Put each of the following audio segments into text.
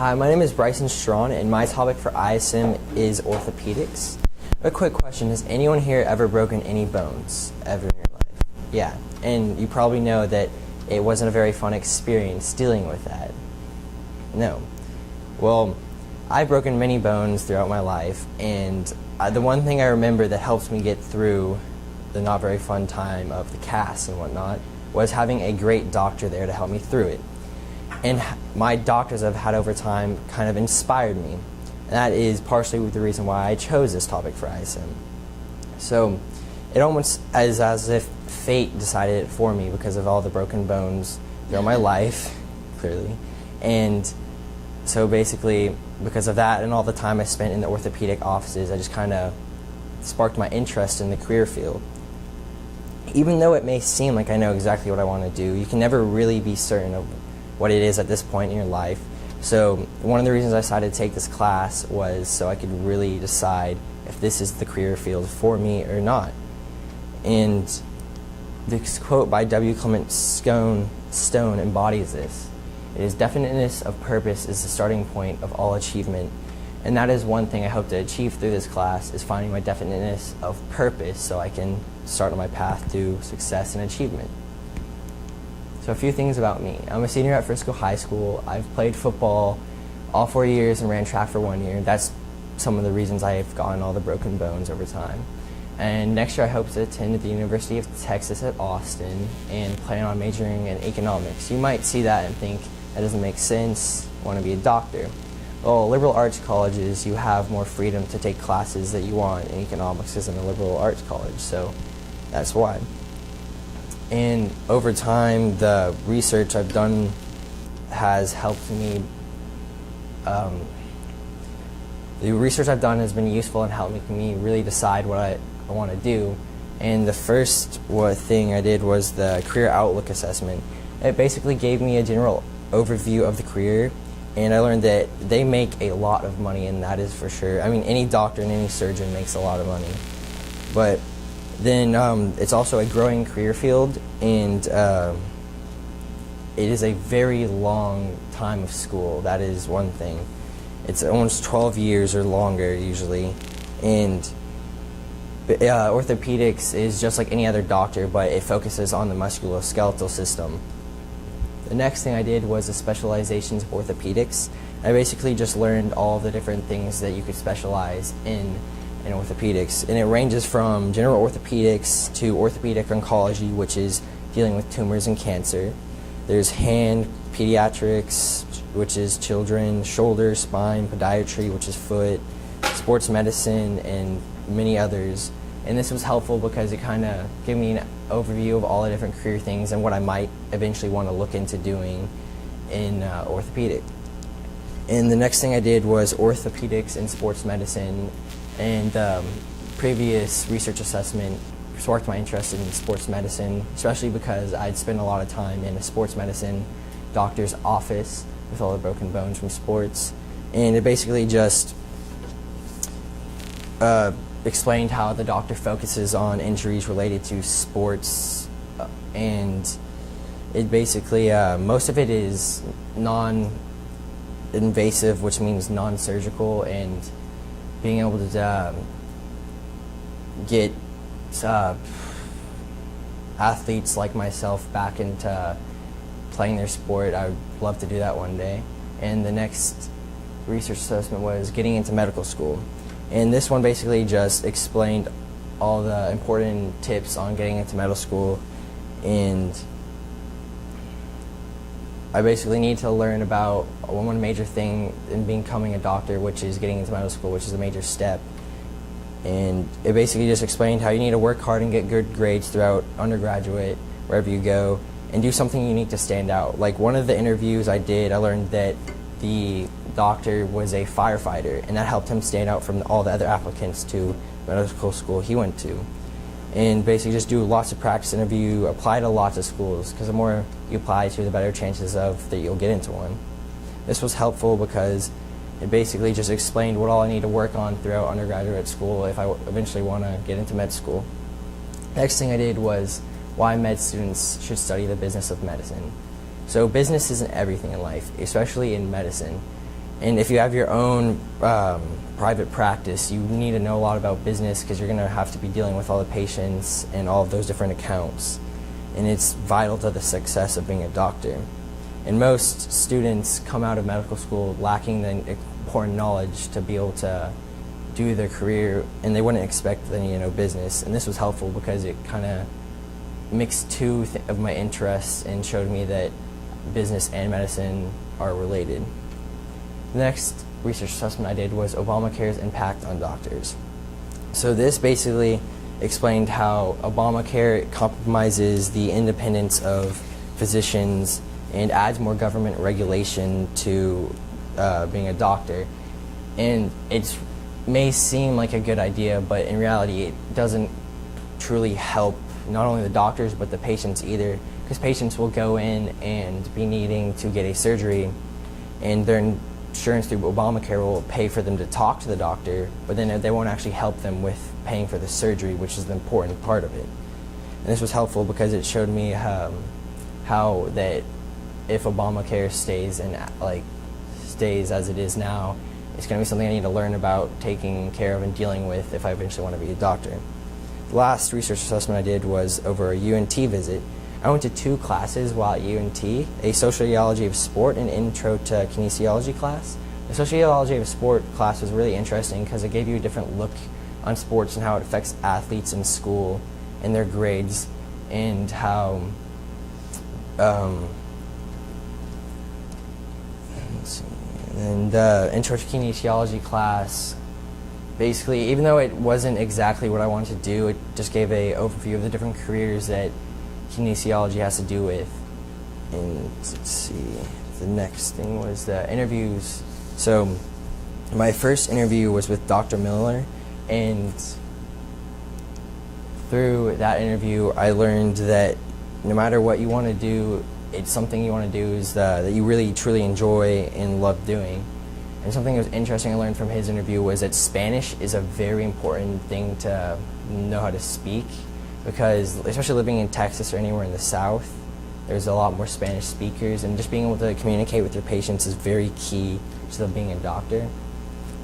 Hi, my name is Bryson S OW, and my topic for ISM is orthopedics. A quick question, has anyone here ever broken any bones ever in your life? Yeah, and you probably know that it wasn't a very fun experience dealing with that. No. Well, I've broken many bones throughout my life, and the one thing I remember that helped me get through the not very fun time of the cast and whatnot was having a great doctor there to help me through it. And my doctors I've had over time kind of inspired me. And that is partially the reason why I chose this topic for ISM. So it almost is as if fate decided it for me because of all the broken bones throughout my life, clearly. And so basically, because of that and all the time I spent in the orthopedic offices, I just kind of sparked my interest in the career field. Even though it may seem like I know exactly what I want to do, you can never really be certain of what it is at this point in your life. So one of the reasons I decided to take this class was so I could really decide if this is the career field for me or not. And this quote by W. Clement Stone embodies this. It is definiteness of purpose is the starting point of all achievement. And that is one thing I hope to achieve through this class, is finding my definiteness of purpose so I can start on my path to success and achievement. So a few things about me. I'm a senior at Frisco High School. I've played football all 4 years and ran track for 1 year. That's some of the reasons I've gotten all the broken bones over time. And next year I hope to attend at the University of Texas at Austin and plan on majoring in economics. You might see that and think that doesn't make sense, want to be a doctor. Well, liberal arts colleges, you have more freedom to take classes that you want, and economics isn't a liberal arts college, so that's why. And over time, the research I've done has helped me. The research I've done has been useful in helping me really decide what I want to do. And the first thing I did was the career outlook assessment. It basically gave me a general overview of the career, and I learned that they make a lot of money, and that is for sure. I mean, any doctor and any surgeon makes a lot of money. But then it's also a growing career field, and it is a very long time of school. That is one thing. It's almost 12 years or longer usually, and orthopedics is just like any other doctor, but it focuses on the musculoskeletal system. The next thing I did was the specializations of orthopedics. I basically just learned all the different things that you could specialize in orthopedics, and it ranges from general orthopedics to orthopedic oncology, which is dealing with tumors and cancer. There's hand pediatrics, which is children, shoulder, spine, podiatry, which is foot, sports medicine, and many others. And this was helpful because it kind of gave me an overview of all the different career things and what I might eventually want to look into doing in orthopedic. And the next thing I did was orthopedics and sports medicine, and previous research assessment sparked my interest in sports medicine, especially because I'd spent a lot of time in a sports medicine doctor's office with all the broken bones from sports. And it basically just explained how the doctor focuses on injuries related to sports, and it basically, most of it is non-invasive, which means non-surgical, and being able to get athletes like myself back into playing their sport. I would love to do that one day. And the next research assessment was getting into medical school. And this one basically just explained all the important tips on getting into medical school, and I basically need to learn about one major thing in becoming a doctor, which is getting into medical school, which is a major step. And it basically just explained how you need to work hard and get good grades throughout undergraduate, wherever you go, and do something unique to stand out. Like one of the interviews I did, I learned that the doctor was a firefighter, and that helped him stand out from all the other applicants to medical school he went to. And basically just do lots of practice interview, apply to lots of schools, because the more you apply to, the better chances of that you'll get into one. This was helpful because it basically just explained what all I need to work on throughout undergraduate school if I eventually want to get into med school. Next thing I did was why med students should study the business of medicine. So business isn't everything in life, especially in medicine. And if you have your own private practice, you need to know a lot about business because you're going to have to be dealing with all the patients and all of those different accounts. And it's vital to the success of being a doctor. And most students come out of medical school lacking the important knowledge to be able to do their career, and they wouldn't expect any business. And this was helpful because it kind of mixed two of my interests and showed me that business and medicine are related. The next research assessment I did was Obamacare's impact on doctors. So this basically explained how Obamacare compromises the independence of physicians and adds more government regulation to being a doctor. And it may seem like a good idea, but in reality it doesn't truly help not only the doctors but the patients either, because patients will go in and be needing to get a surgery, and their insurance through Obamacare will pay for them to talk to the doctor, but then they won't actually help them with paying for the surgery, which is the important part of it. And this was helpful because it showed me how that if Obamacare stays as it is now, it's going to be something I need to learn about taking care of and dealing with if I eventually want to be a doctor. The last research assessment I did was over a UNT visit. I went to 2 classes while at UNT, a sociology of sport and intro to kinesiology class. The sociology of sport class was really interesting because it gave you a different look on sports and how it affects athletes in school and their grades, and how intro to kinesiology class, basically, even though it wasn't exactly what I wanted to do, it just gave an overview of the different careers that kinesiology has to do with. And let's see, the next thing was the interviews. So my first interview was with Dr. Miller, and through that interview I learned that no matter what you want to do, it's something you want to do is that you really truly enjoy and love doing. And something that was interesting I learned from his interview was that Spanish is a very important thing to know how to speak, because especially living in Texas or anywhere in the South, there's a lot more Spanish speakers, and just being able to communicate with your patients is very key to being a doctor.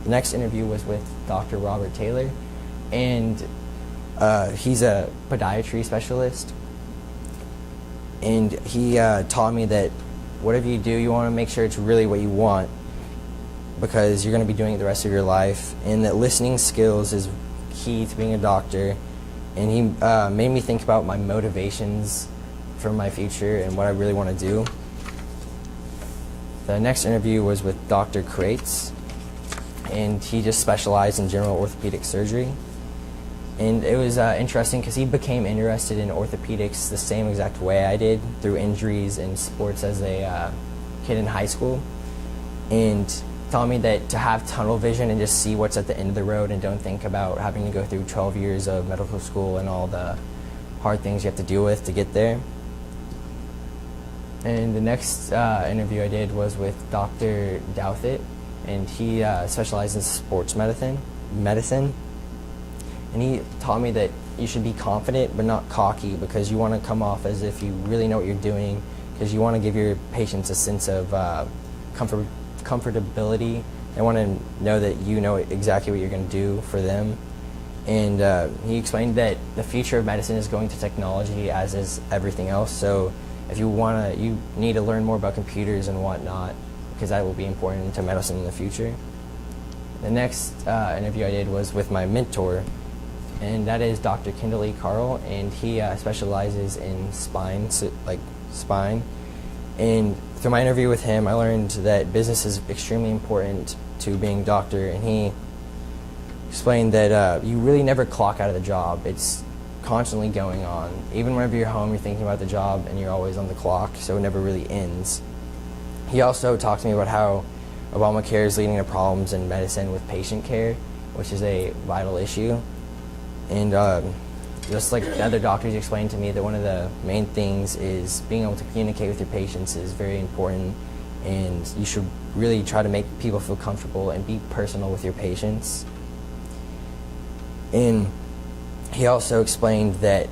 The next interview was with Dr. Robert Taylor, and he's a podiatry specialist, and he taught me that whatever you do, you want to make sure it's really what you want, because you're going to be doing it the rest of your life, and that listening skills is key to being a doctor. And he made me think about my motivations for my future and what I really want to do. The next interview was with Dr. Krates, and he just specialized in general orthopedic surgery. And it was interesting because he became interested in orthopedics the same exact way I did, through injuries in sports as a kid in high school. And taught me that to have tunnel vision and just see what's at the end of the road and don't think about having to go through 12 years of medical school and all the hard things you have to deal with to get there. And the next interview I did was with Dr. Douthit, and he specialized in sports medicine. And he taught me that you should be confident but not cocky, because you want to come off as if you really know what you're doing, because you want to give your patients a sense of comfortability. They want to know that you know exactly what you're going to do for them. And he explained that the future of medicine is going to technology, as is everything else. So if you need to learn more about computers and whatnot, because that will be important to medicine in the future. The next interview I did was with my mentor, and that is Dr. Kendall E. Carl, and he specializes in spine. And through my interview with him, I learned that business is extremely important to being a doctor, and he explained that you really never clock out of the job. It's constantly going on. Even whenever you're home, you're thinking about the job, and you're always on the clock, so it never really ends. He also talked to me about how Obamacare is leading to problems in medicine with patient care, which is a vital issue. And just like the other doctors explained to me, that one of the main things is being able to communicate with your patients is very important, and you should really try to make people feel comfortable and be personal with your patients. And he also explained that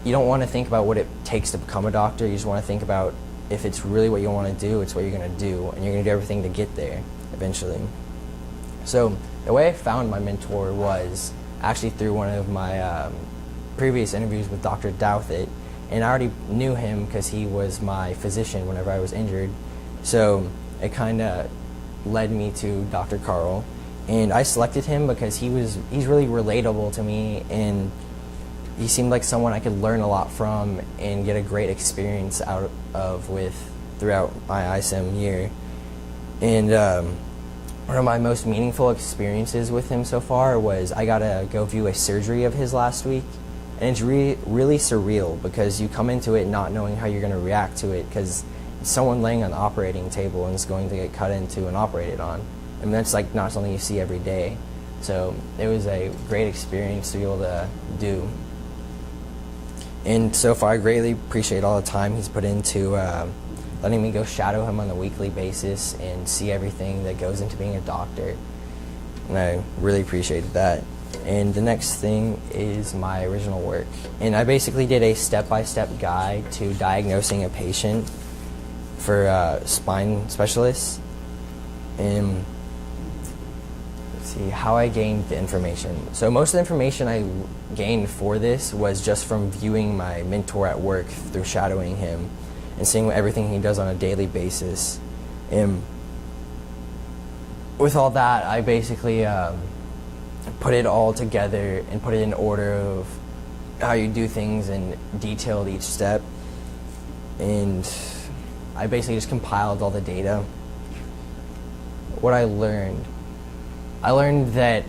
you don't want to think about what it takes to become a doctor, you just want to think about if it's really what you want to do, it's what you're going to do, and you're going to do everything to get there eventually. So the way I found my mentor was actually through one of my previous interviews with Dr. Douthit, and I already knew him because he was my physician whenever I was injured. So it kind of led me to Dr. Carl, and I selected him because he's really relatable to me, and he seemed like someone I could learn a lot from and get a great experience out of throughout my ISIM year. And one of my most meaningful experiences with him so far was I got to go view a surgery of his last week, and it's really surreal because you come into it not knowing how you're going to react to it, because it's someone laying on the operating table and is going to get cut into and operated on. I mean, that's like not something you see every day. So it was a great experience to be able to do. And so far, I greatly appreciate all the time he's put into letting me go shadow him on a weekly basis and see everything that goes into being a doctor. And I really appreciated that. And the next thing is my original work. And I basically did a step-by-step guide to diagnosing a patient for spine specialists. And let's see how I gained the information. So most of the information I gained for this was just from viewing my mentor at work through shadowing him and seeing everything he does on a daily basis. And with all that, I basically put it all together and put it in order of how you do things and detailed each step. And I basically just compiled all the data. What I learned that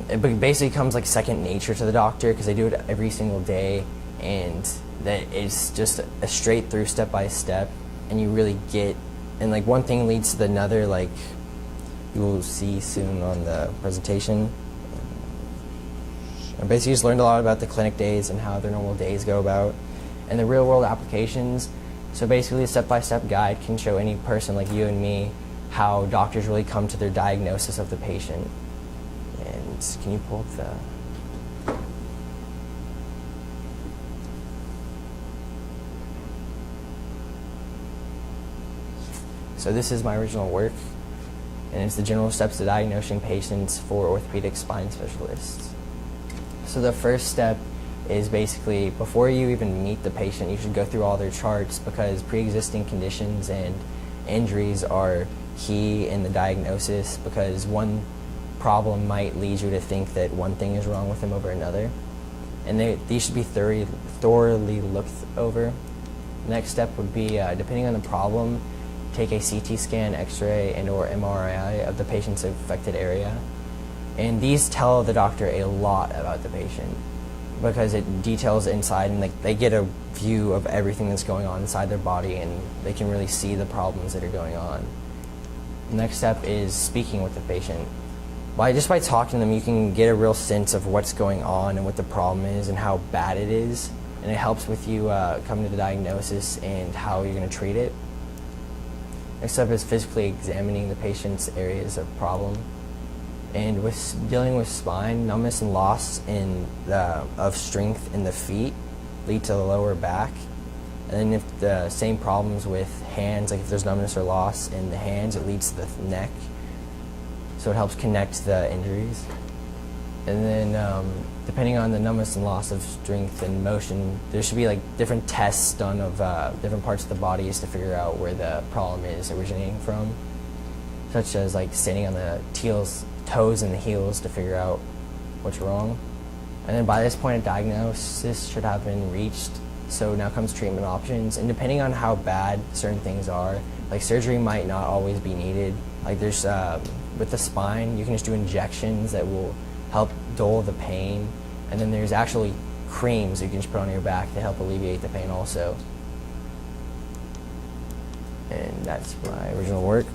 it basically comes like second nature to the doctor because they do it every single day, and that it's just a straight through step by step, and you really get, and like one thing leads to another, like you will see soon on the presentation. I basically just learned a lot about the clinic days and how their normal days go about and the real world applications. So basically a step-by-step guide can show any person like you and me how doctors really come to their diagnosis of the patient. And can you pull up the... So this is my original work, and it's the general steps to diagnosing patients for orthopedic spine specialists. So the first step is basically, before you even meet the patient, you should go through all their charts, because pre-existing conditions and injuries are key in the diagnosis, because one problem might lead you to think that one thing is wrong with them over another. And these should be thoroughly looked over. Next step would be, depending on the problem, take a CT scan, X-ray, and or MRI of the patient's affected area. And these tell the doctor a lot about the patient, because it details inside, and they get a view of everything that's going on inside their body, and they can really see the problems that are going on. The next step is speaking with the patient. Just by talking to them, you can get a real sense of what's going on and what the problem is and how bad it is, and it helps with you coming to the diagnosis and how you're going to treat it. Next up is physically examining the patient's areas of problem. And with dealing with spine, numbness and loss of strength in the feet lead to the lower back. And then if the same problems with hands, like if there's numbness or loss in the hands, it leads to the neck. So it helps connect the injuries. And then depending on the numbness and loss of strength and motion, there should be like different tests done of different parts of the bodies to figure out where the problem is originating from, such as like standing on the toes and the heels to figure out what's wrong. And then by this point, a diagnosis should have been reached. So now comes treatment options, and depending on how bad certain things are, like surgery might not always be needed. Like there's with the spine, you can just do injections that will help dull the pain, and then there's actually creams you can just put on your back to help alleviate the pain also. And that's my original work.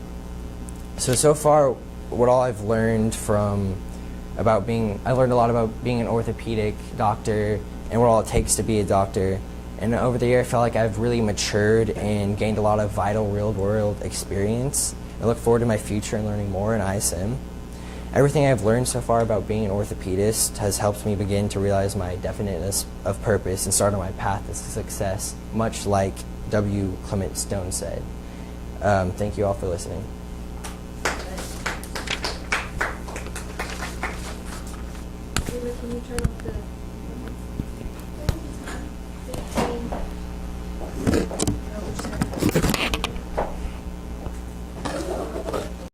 So far, what all I've learned I learned a lot about being an orthopedic doctor and what all it takes to be a doctor. And over the year, I felt like I've really matured and gained a lot of vital real-world experience. I look forward to my future and learning more in ISM. Everything I've learned so far about being an orthopedist has helped me begin to realize my definiteness of purpose and start on my path to success, much like W. Clement Stone said. Thank you all for listening. Can you turn off the